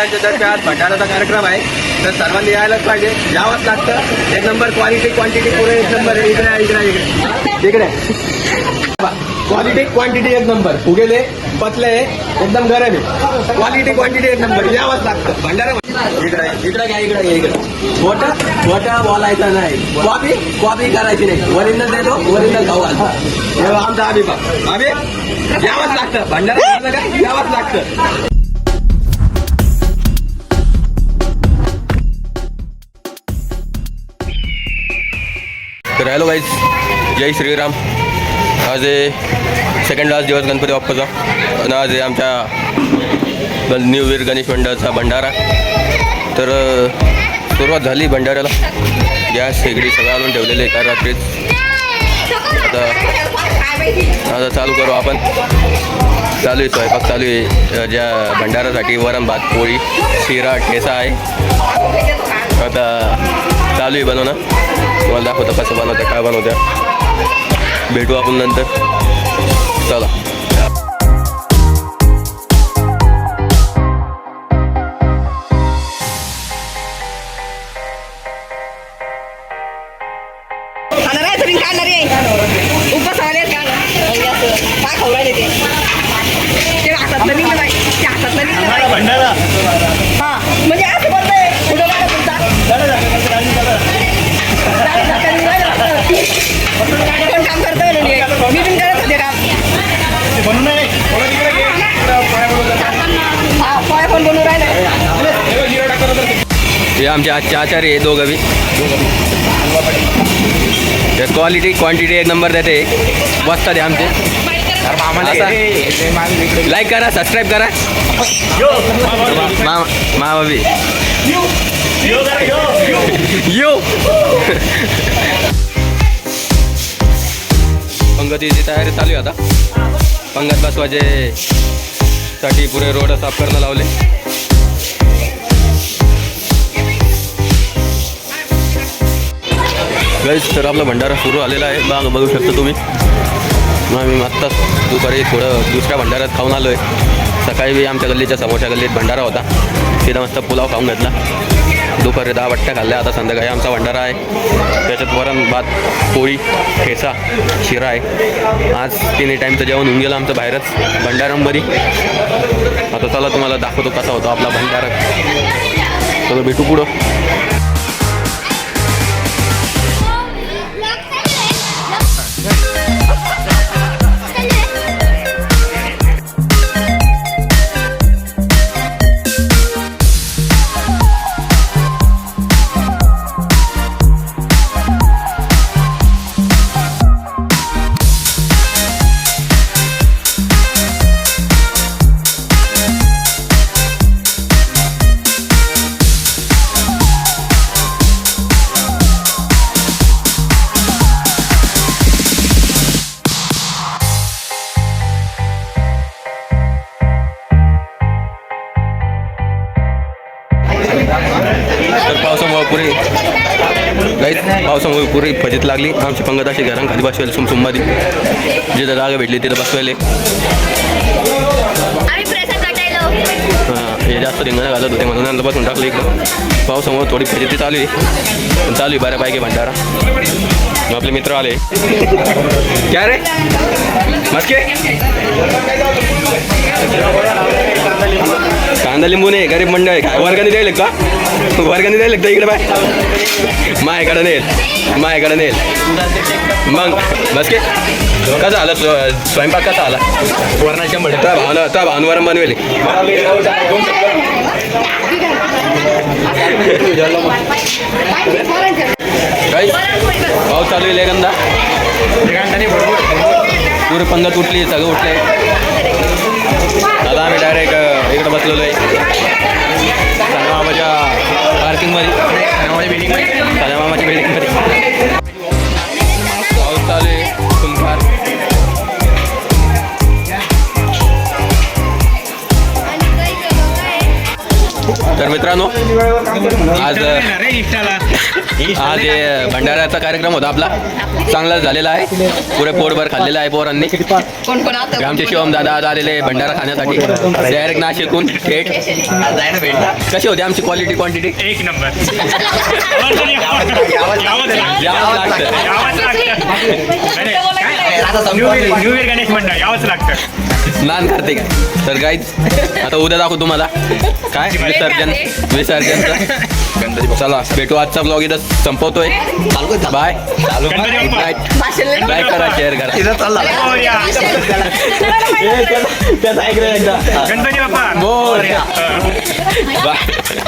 भंडाराच्या तर्फे आज भंडाराचा कार्यक्रम आहे, तर सर्वांनी यायलाच पाहिजे, यावंच लागतं. एक नंबर क्वालिटी क्वांटिटी पुरे एक नंबर आहे. इकडे इकडे इकडे इकडे क्वालिटी क्वांटिटी एक नंबर. फुगेले पतले एकदम गरम आहे. क्वालिटी क्वांटिटी एक नंबर, यावंच लागतं. भंडारा इकडे इकडे घ्या, इकडे घ्या, इकडे मोठा बोलायचं नाही, कॉपी करायची नाही. ओरिजिनल देतो, ओरिजिनल खाऊ घालतो. हे आमचा आम्ही यावंच लागतं. भंडारा काय यावंच लागतं. तर हॅलो गाईज, जय श्रीराम. आज सेकंड लास्ट दिवस गणपती बाप्पाचा आणि आज आमच्या न्यू इयर गणेश मंडळाचा भंडारा. तर सुरुवात झाली भंडाऱ्याला. गॅस शेगडी सगळं आणून ठेवलेले एका रात्रीच. आता चालू करू आपण. चालू आहे स्वयंपाक, चालू आहे ज्या भंडारासाठी. वरण भात, पोळी, शिरा, ठेसा आहे. आता चालू आहे बनवणं. तुम्हाला दाखवतं कसं बनवतं, काय बनवतं. भेटू आपण नंतर. चला. भंडारा हा म्हणजे असं बोलतोय कुठं कोण काम करतोय मी पण करत होते काम. हा पोळ्या पण बनवून राहिले. हे आमचे आजचे आचार्य आहे दोघं बी. क्वालिटी क्वांटिटी एक नंबर देते. बसतात आमचे. लाईक करा, सबस्क्राईब करा. मामा बी यो. पंगतीची तयारी चालू आहे आता. पंगत बसवायचे साठी पुरे रोड साफ करणं लावले. गाईस, तर आपला भंडारा सुरू आलेला आहे. बघू शकता तुम्ही. मी आत्ताच दुपारी थोडं दुसऱ्या भंडाऱ्यात खाऊन आलो आहे. सकाळी बी आमच्या गल्लीच्या समोरच्या गल्लीत भंडारा होता. तिथं मस्त पुलाव खाऊन घेतला. दुपारी 10 वाट्या खाल्ल्या. आता संध्याकाळी आमचा भंडारा आहे. त्याच्यात वरण भात, पोळी, ठेचा, शिरा आहे. आज 3 टाईमचं जेवण होऊन गेलं आमचं बाहेरच भंडाऱ्यांमध्ये. आता चला तुम्हाला दाखवतो कसा होता आपला भंडारा. चला भेटू पुढं. पावसामुळे पुरी फजित लागली. आमची पंगत अशी घरांखाली बसवायला सुमसुंबादी. जिथं जागा भेटली तिथं बसवायले. हे जास्त रिंगणं घालत होते म्हणून यांना बसून टाकलं इकडं. पावसामुळे थोडी फजिती चालू आहे बऱ्यापैकी भंडारा. आपले मित्र आले. क्या रे मस्के कांदा लिंबू नाही, गरीब मंडळ आहे. काय वर्गाने द्यायला का? वर्गाने द्यायला का इकडे? बाय माझ्याकडे नेल मग मस्के. कसा आला स्वयंपाक? कसा आला? वरणाच्या त्या भावनवर बनवेल. पाऊस चालू आहे लेगंदा. पुरे पंगत उठली, सगळं उठले. आता आम्ही डायरेक्ट इकडे बसलेलो आहे मामाच्या पार्किंगमध्ये, मामाच्या बिल्डिंगमध्ये. पाऊस चालू आहे फुलफार. तर मित्रांनो आज हे भंडाऱ्याचा कार्यक्रम होता आपला चांगला झालेला आहे. पुरे पोटभर खाल्लेला आहे पोरांनी. कोण कोण आता आमचे शिवम दादा आज आलेले भंडारा खाण्यासाठी डायरेक्ट नाशिकून थेट. कशी होती आमची क्वालिटी क्वांटिटी? एक नंबर. न्यू इयर गणेश मंडळ यावंच लागतं. नान करते काय. तर गाईज आता उद्या दाखवू तुम्हाला काय विसर्जनचं. चला भेटू. आजचा ब्लॉग इथं संपवतोय. बाय. गणपती बाप्पा. लाईक करा, शेअर करा. हो या. त्याचा ऐकलं एकदा. गणपती बाप्पा. बोल. बाय.